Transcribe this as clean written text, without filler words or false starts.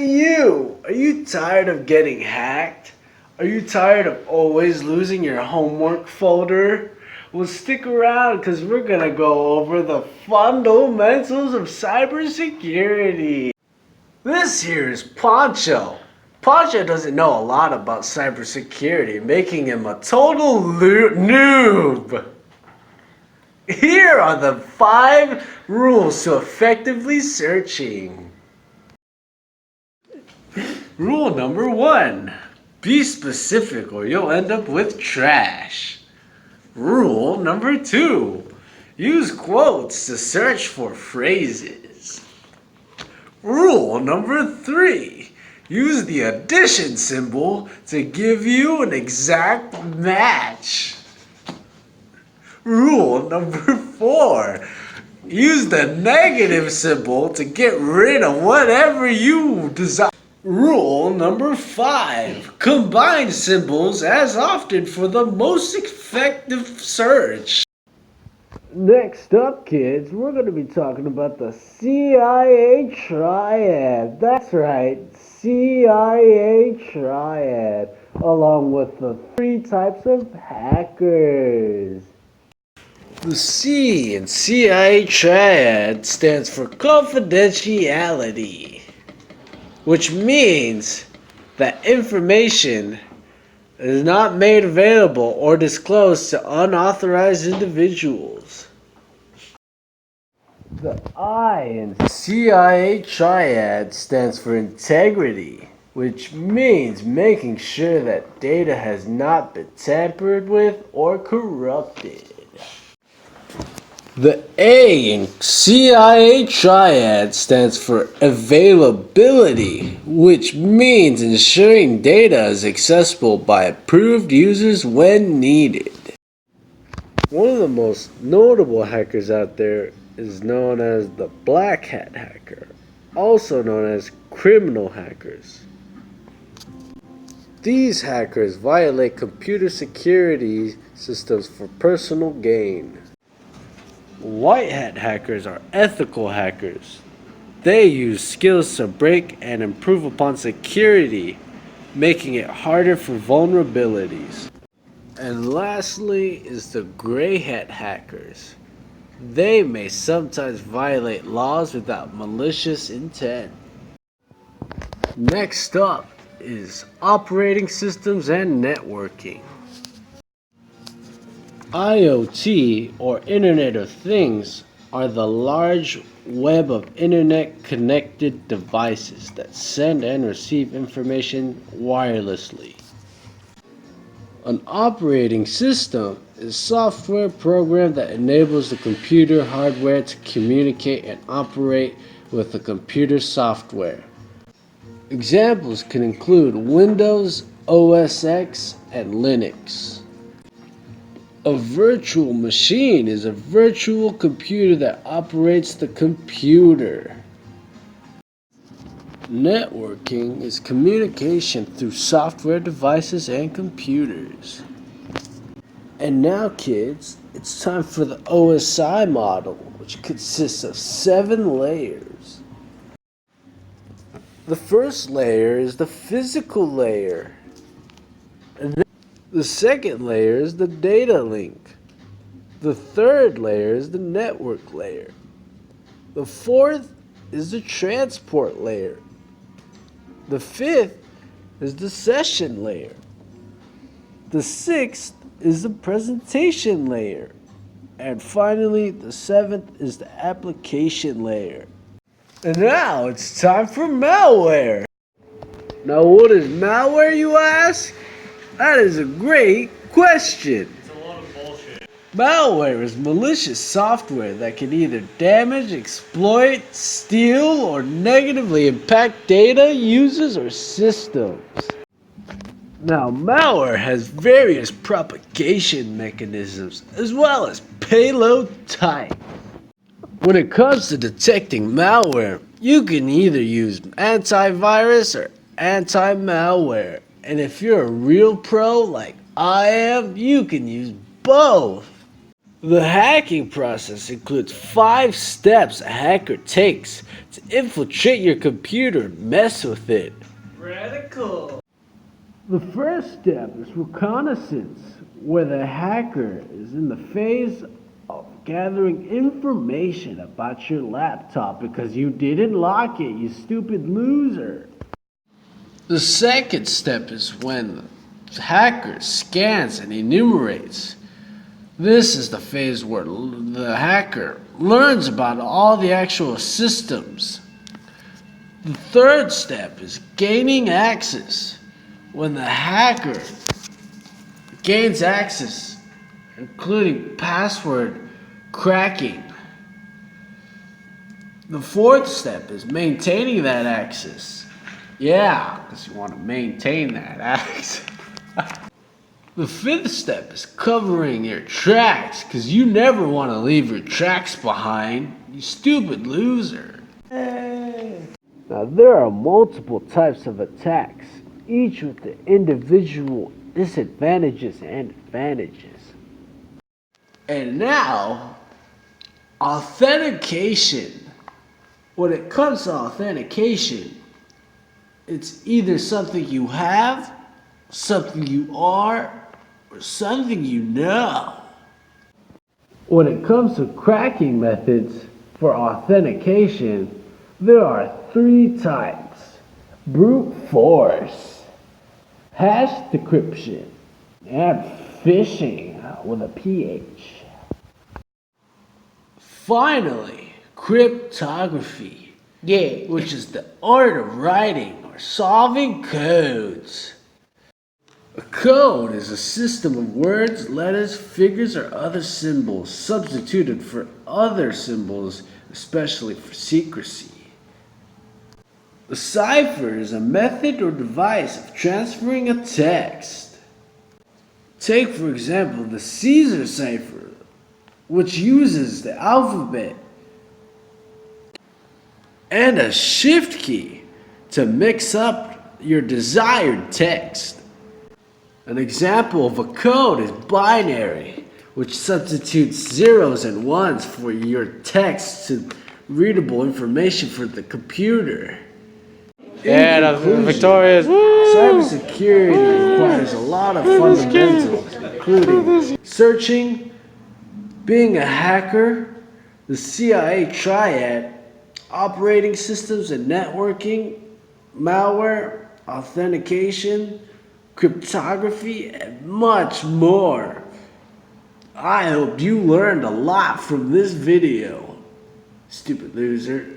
Hey you! Are you tired of getting hacked? Are you tired of always losing your homework folder? Well, stick around because we're gonna go over the fundamentals of cybersecurity. This here is Poncho. Poncho doesn't know a lot about cybersecurity, making him a total noob. Here are the 5 rules to effectively searching. Rule number 1. Be specific or you'll end up with trash. Rule number 2. Use quotes to search for phrases. Rule number 3. Use the addition symbol to give you an exact match. Rule number 4. Use the negative symbol to get rid of whatever you desire. Rule number 5. Combine symbols as often for the most effective search. Next up, kids, we're going to be talking about the CIA triad. That's right, CIA triad, along with the 3 types of hackers. The C in CIA triad stands for confidentiality, which means that information is not made available or disclosed to unauthorized individuals. The I in CIA triad stands for integrity, which means making sure that data has not been tampered with or corrupted. The A in CIA triad stands for availability, which means ensuring data is accessible by approved users when needed. One of the most notable hackers out there is known as the black hat hacker, also known as criminal hackers. These hackers violate computer security systems for personal gain. White hat hackers are ethical hackers. They use skills to break and improve upon security, making it harder for vulnerabilities. And lastly is the gray hat hackers. They may sometimes violate laws without malicious intent. Next up is operating systems and networking. IoT, or Internet of Things, are the large web of internet-connected devices that send and receive information wirelessly. An operating system is a software program that enables the computer hardware to communicate and operate with the computer software. Examples can include Windows, OS X, and Linux. A virtual machine is a virtual computer that operates the computer. Networking is communication through software devices and computers. And now, kids, it's time for the OSI model, which consists of 7 layers. The first layer is the physical layer. The second layer is the data link. The third layer is the network layer. The fourth is the transport layer. The fifth is the session layer. The sixth is the presentation layer. And finally, the 7th is the application layer. And now it's time for malware. Now what is malware, you ask? That is a great question. It's a lot of bullshit. Malware is malicious software that can either damage, exploit, steal, or negatively impact data, users, or systems. Now, malware has various propagation mechanisms as well as payload type. When it comes to detecting malware, you can either use antivirus or anti-malware. And if you're a real pro like I am, you can use both. The hacking process includes 5 steps a hacker takes to infiltrate your computer and mess with it. Radical. The first step is reconnaissance, where the hacker is in the phase of gathering information about your laptop because you didn't lock it, you stupid loser. The second step is when the hacker scans and enumerates. This is the phase where the hacker learns about all the actual systems. The third step is gaining access. When the hacker gains access, including password cracking. The fourth step is maintaining that access. Yeah, because you want to maintain that access. The fifth step is covering your tracks, because you never want to leave your tracks behind, you stupid loser. Now there are multiple types of attacks, each with the individual disadvantages and advantages. And now, authentication. When it comes to authentication, it's either something you have, something you are, or something you know. When it comes to cracking methods for authentication, there are 3 types: brute force, hash decryption, and phishing with a PH. Finally, cryptography, which is the art of writing or solving codes. A code is a system of words, letters, figures, or other symbols substituted for other symbols, especially for secrecy. A cipher is a method or device of transferring a text. Take, for example, the Caesar cipher, which uses the alphabet and a shift key to mix up your desired text. An example of a code is binary, which substitutes zeros and ones for your text to readable information for the computer. Yeah, victorious. Cybersecurity requires a lot of fundamentals, including searching, being a hacker, the CIA triad, operating systems and networking, malware, authentication, cryptography, and much more. I hope you learned a lot from this video, stupid loser.